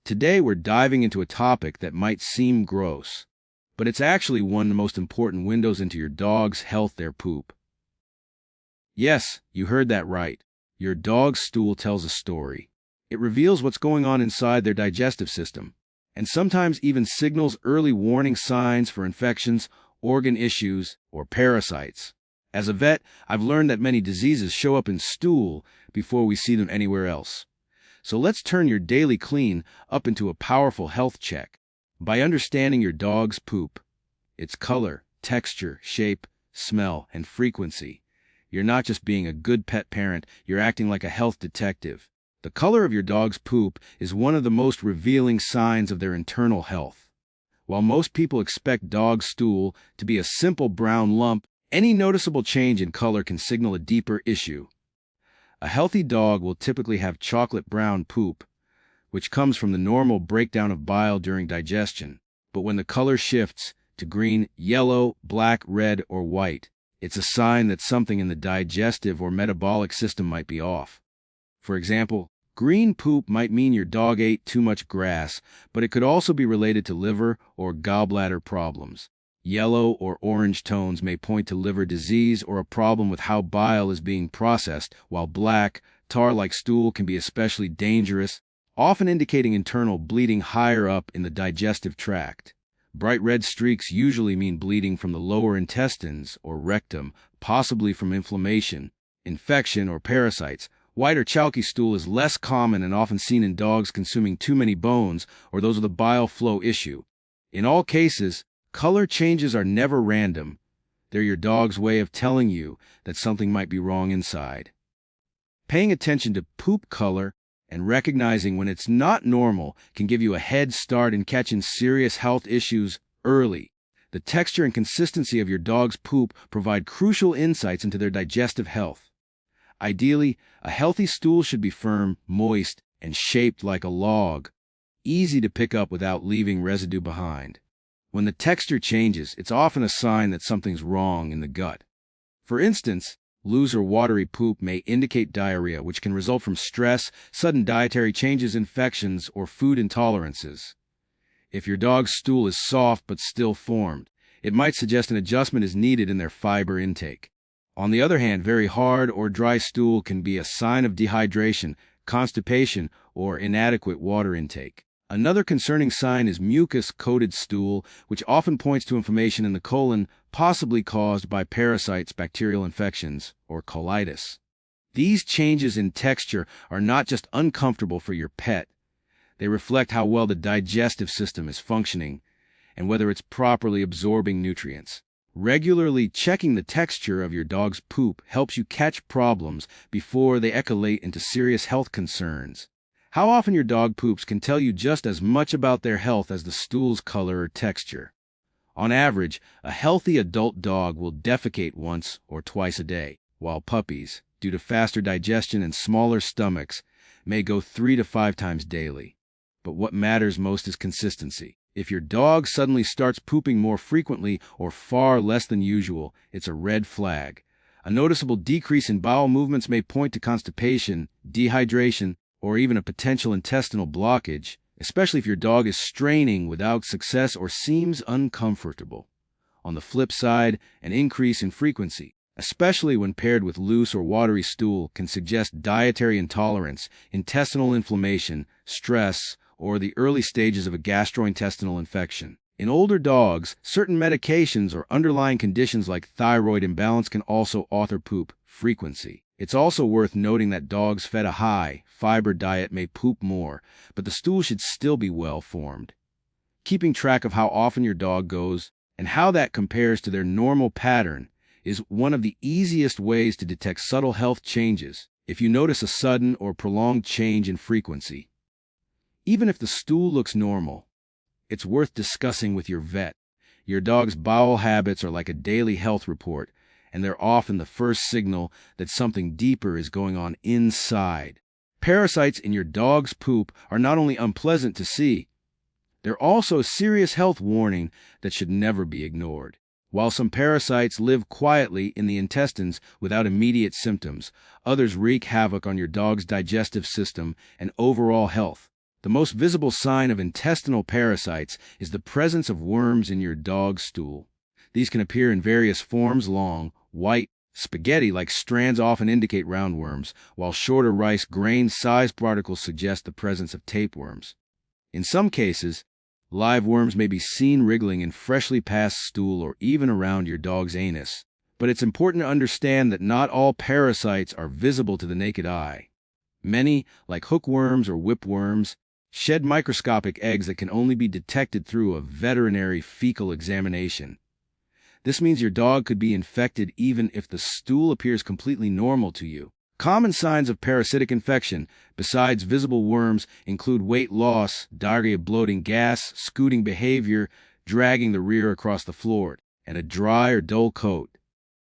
Today we're diving into a topic that might seem gross, but it's actually one of the most important windows into your dog's health, their poop. Yes, you heard that right. Your dog's stool tells a story. It reveals what's going on inside their digestive system, and sometimes even signals early warning signs for infections, organ issues, or parasites. As a vet, I've learned that many diseases show up in stool before we see them anywhere else. So let's turn your daily clean up into a powerful health check. By understanding your dog's poop, its color, texture, shape, smell, and frequency, you're not just being a good pet parent, you're acting like a health detective. The color of your dog's poop is one of the most revealing signs of their internal health. While most people expect dog stool to be a simple brown lump, any noticeable change in color can signal a deeper issue. A healthy dog will typically have chocolate brown poop, which comes from the normal breakdown of bile during digestion. But when the color shifts to green, yellow, black, red, or white, it's a sign that something in the digestive or metabolic system might be off. For example, green poop might mean your dog ate too much grass, but it could also be related to liver or gallbladder problems. Yellow or orange tones may point to liver disease or a problem with how bile is being processed, while black, tar-like stool can be especially dangerous, often indicating internal bleeding higher up in the digestive tract. Bright red streaks usually mean bleeding from the lower intestines or rectum, possibly from inflammation, infection, or parasites. White or chalky stool is less common and often seen in dogs consuming too many bones or those with a bile flow issue. In all cases, color changes are never random. They're your dog's way of telling you that something might be wrong inside. Paying attention to poop color and recognizing when it's not normal can give you a head start in catching serious health issues early. The texture and consistency of your dog's poop provide crucial insights into their digestive health. Ideally, a healthy stool should be firm, moist, and shaped like a log, easy to pick up without leaving residue behind. When the texture changes, it's often a sign that something's wrong in the gut. For instance, loose or watery poop may indicate diarrhea, which can result from stress, sudden dietary changes, infections, or food intolerances. If your dog's stool is soft but still formed, it might suggest an adjustment is needed in their fiber intake. On the other hand, very hard or dry stool can be a sign of dehydration, constipation, or inadequate water intake. Another concerning sign is mucus-coated stool, which often points to inflammation in the colon, possibly caused by parasites, bacterial infections, or colitis. These changes in texture are not just uncomfortable for your pet. They reflect how well the digestive system is functioning and whether it's properly absorbing nutrients. Regularly checking the texture of your dog's poop helps you catch problems before they escalate into serious health concerns. How often your dog poops can tell you just as much about their health as the stool's color or texture. On average, a healthy adult dog will defecate once or twice a day, while puppies, due to faster digestion and smaller stomachs, may go 3 to 5 times daily. But what matters most is consistency. If your dog suddenly starts pooping more frequently or far less than usual, it's a red flag. A noticeable decrease in bowel movements may point to constipation, dehydration, or even a potential intestinal blockage, especially if your dog is straining without success or seems uncomfortable. On the flip side, an increase in frequency, especially when paired with loose or watery stool, can suggest dietary intolerance, intestinal inflammation, stress, or the early stages of a gastrointestinal infection. In older dogs, certain medications or underlying conditions like thyroid imbalance can also alter poop frequency. It's also worth noting that dogs fed a high fiber diet may poop more, but the stool should still be well formed. Keeping track of how often your dog goes and how that compares to their normal pattern is one of the easiest ways to detect subtle health changes if you notice a sudden or prolonged change in frequency. Even if the stool looks normal, it's worth discussing with your vet. Your dog's bowel habits are like a daily health report, and they're often the first signal that something deeper is going on inside. Parasites in your dog's poop are not only unpleasant to see, they're also a serious health warning that should never be ignored. While some parasites live quietly in the intestines without immediate symptoms, others wreak havoc on your dog's digestive system and overall health. The most visible sign of intestinal parasites is the presence of worms in your dog's stool. These can appear in various forms. Long, white, spaghetti-like strands often indicate roundworms, while shorter rice grain-sized particles suggest the presence of tapeworms. In some cases, live worms may be seen wriggling in freshly passed stool or even around your dog's anus. But it's important to understand that not all parasites are visible to the naked eye. Many, like hookworms or whipworms, shed microscopic eggs that can only be detected through a veterinary fecal examination. This means your dog could be infected even if the stool appears completely normal to you. Common signs of parasitic infection, besides visible worms, include weight loss, diarrhea, bloating, gas, scooting behavior, dragging the rear across the floor, and a dry or dull coat.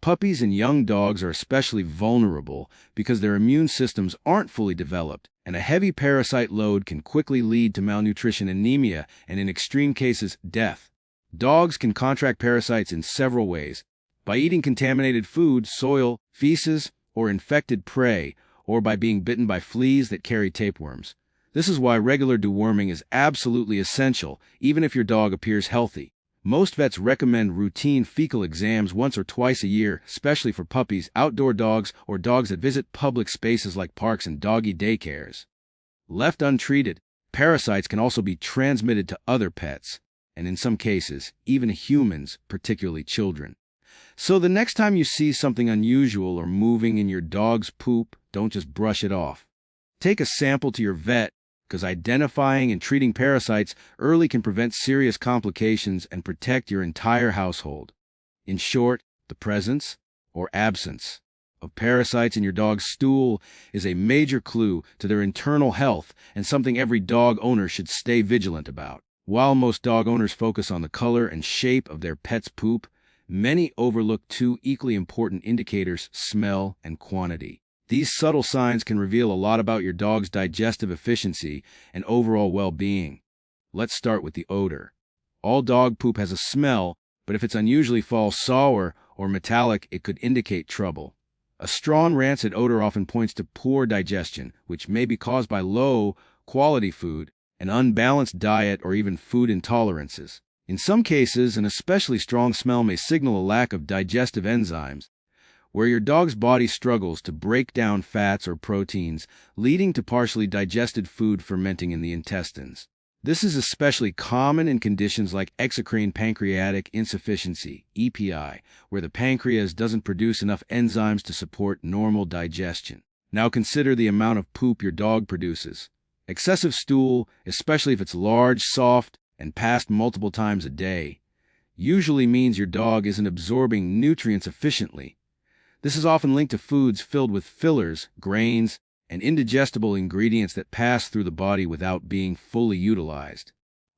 Puppies and young dogs are especially vulnerable because their immune systems aren't fully developed, and a heavy parasite load can quickly lead to malnutrition, anemia, and in extreme cases, death. Dogs can contract parasites in several ways: by eating contaminated food, soil, feces, or infected prey, or by being bitten by fleas that carry tapeworms. This is why regular deworming is absolutely essential, even if your dog appears healthy. Most vets recommend routine fecal exams once or twice a year, especially for puppies, outdoor dogs, or dogs that visit public spaces like parks and doggy daycares. Left untreated, parasites can also be transmitted to other pets, and in some cases, even humans, particularly children. So the next time you see something unusual or moving in your dog's poop, don't just brush it off. Take a sample to your vet, because identifying and treating parasites early can prevent serious complications and protect your entire household. In short, the presence, or absence, of parasites in your dog's stool is a major clue to their internal health and something every dog owner should stay vigilant about. While most dog owners focus on the color and shape of their pet's poop, many overlook two equally important indicators: smell and quantity. These subtle signs can reveal a lot about your dog's digestive efficiency and overall well-being. Let's start with the odor. All dog poop has a smell, but if it's unusually foul, sour, or metallic, it could indicate trouble. A strong, rancid odor often points to poor digestion, which may be caused by low-quality food, an unbalanced diet, or even food intolerances. In some cases, an especially strong smell may signal a lack of digestive enzymes, where your dog's body struggles to break down fats or proteins, leading to partially digested food fermenting in the intestines. This is especially common in conditions like exocrine pancreatic insufficiency, EPI, where the pancreas doesn't produce enough enzymes to support normal digestion. Now consider the amount of poop your dog produces. Excessive stool, especially if it's large, soft, and passed multiple times a day, usually means your dog isn't absorbing nutrients efficiently. This is often linked to foods filled with fillers, grains, and indigestible ingredients that pass through the body without being fully utilized.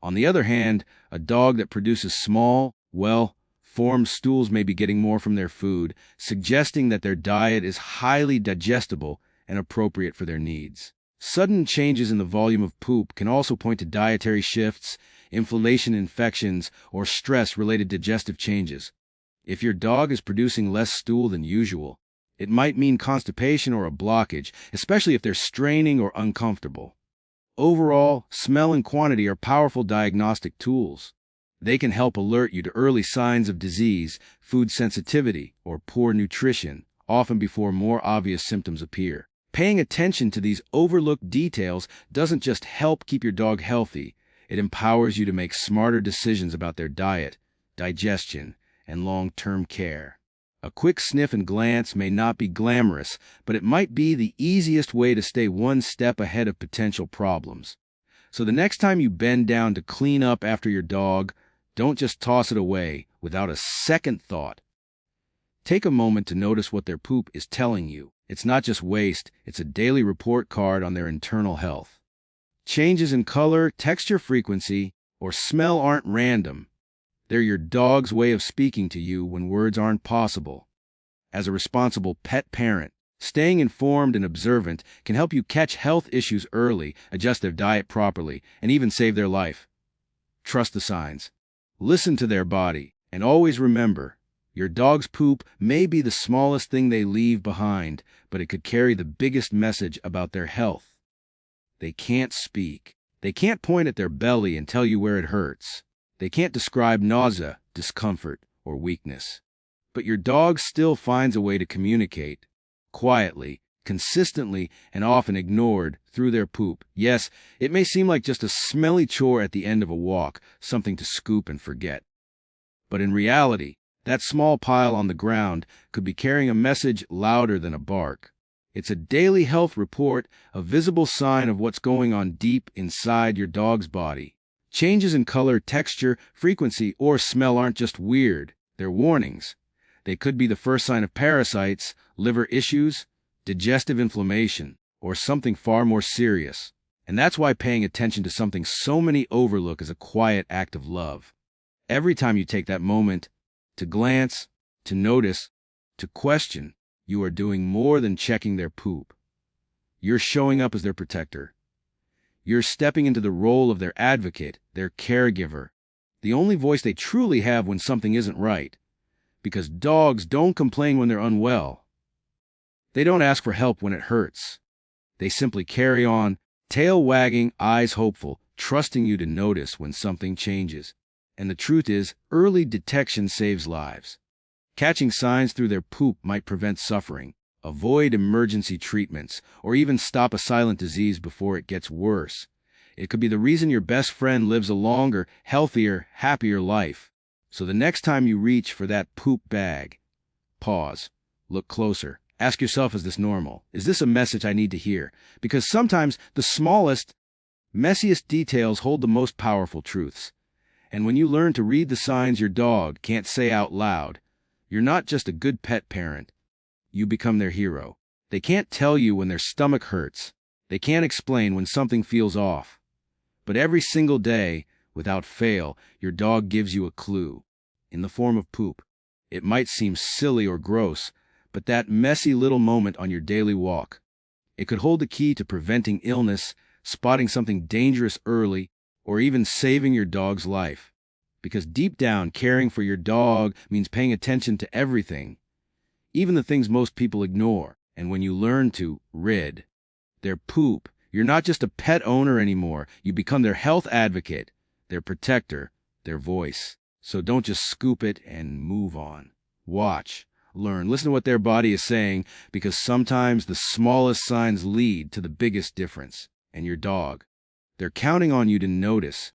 On the other hand, a dog that produces small, well-formed stools may be getting more from their food, suggesting that their diet is highly digestible and appropriate for their needs. Sudden changes in the volume of poop can also point to dietary shifts, inflammation, infections, or stress-related digestive changes. If your dog is producing less stool than usual, it might mean constipation or a blockage, especially if they're straining or uncomfortable. Overall, smell and quantity are powerful diagnostic tools. They can help alert you to early signs of disease, food sensitivity, or poor nutrition, often before more obvious symptoms appear. Paying attention to these overlooked details doesn't just help keep your dog healthy, it empowers you to make smarter decisions about their diet, digestion, and long-term care. A quick sniff and glance may not be glamorous, but it might be the easiest way to stay one step ahead of potential problems. So the next time you bend down to clean up after your dog, don't just toss it away without a second thought. Take a moment to notice what their poop is telling you. It's not just waste, it's a daily report card on their internal health. Changes in color, texture, frequency, or smell aren't random. They're your dog's way of speaking to you when words aren't possible. As a responsible pet parent, staying informed and observant can help you catch health issues early, adjust their diet properly, and even save their life. Trust the signs. Listen to their body, and always remember, your dog's poop may be the smallest thing they leave behind, but it could carry the biggest message about their health. They can't speak. They can't point at their belly and tell you where it hurts. They can't describe nausea, discomfort, or weakness. But your dog still finds a way to communicate, quietly, consistently, and often ignored, through their poop. Yes, it may seem like just a smelly chore at the end of a walk, something to scoop and forget. But in reality, that small pile on the ground could be carrying a message louder than a bark. It's a daily health report, a visible sign of what's going on deep inside your dog's body. Changes in color, texture, frequency, or smell aren't just weird, they're warnings. They could be the first sign of parasites, liver issues, digestive inflammation, or something far more serious. And that's why paying attention to something so many overlook is a quiet act of love. Every time you take that moment to glance, to notice, to question, you are doing more than checking their poop. You're showing up as their protector. You're stepping into the role of their advocate, their caregiver, the only voice they truly have when something isn't right. Because dogs don't complain when they're unwell. They don't ask for help when it hurts. They simply carry on, tail wagging, eyes hopeful, trusting you to notice when something changes. And the truth is, early detection saves lives. Catching signs through their poop might prevent suffering, avoid emergency treatments, or even stop a silent disease before it gets worse. It could be the reason your best friend lives a longer, healthier, happier life. So the next time you reach for that poop bag, pause, look closer, ask yourself, is this normal? Is this a message I need to hear? Because sometimes the smallest, messiest details hold the most powerful truths. And when you learn to read the signs your dog can't say out loud, you're not just a good pet parent. You become their hero. They can't tell you when their stomach hurts. They can't explain when something feels off. But every single day, without fail, your dog gives you a clue, in the form of poop. It might seem silly or gross, but that messy little moment on your daily walk, it could hold the key to preventing illness, spotting something dangerous early, or even saving your dog's life. Because deep down, caring for your dog means paying attention to everything, even the things most people ignore. And when you learn to rid their poop, you're not just a pet owner anymore. You become their health advocate, their protector, their voice. So don't just scoop it and move on. Watch, learn, listen to what their body is saying, because sometimes the smallest signs lead to the biggest difference. And your dog, they're counting on you to notice,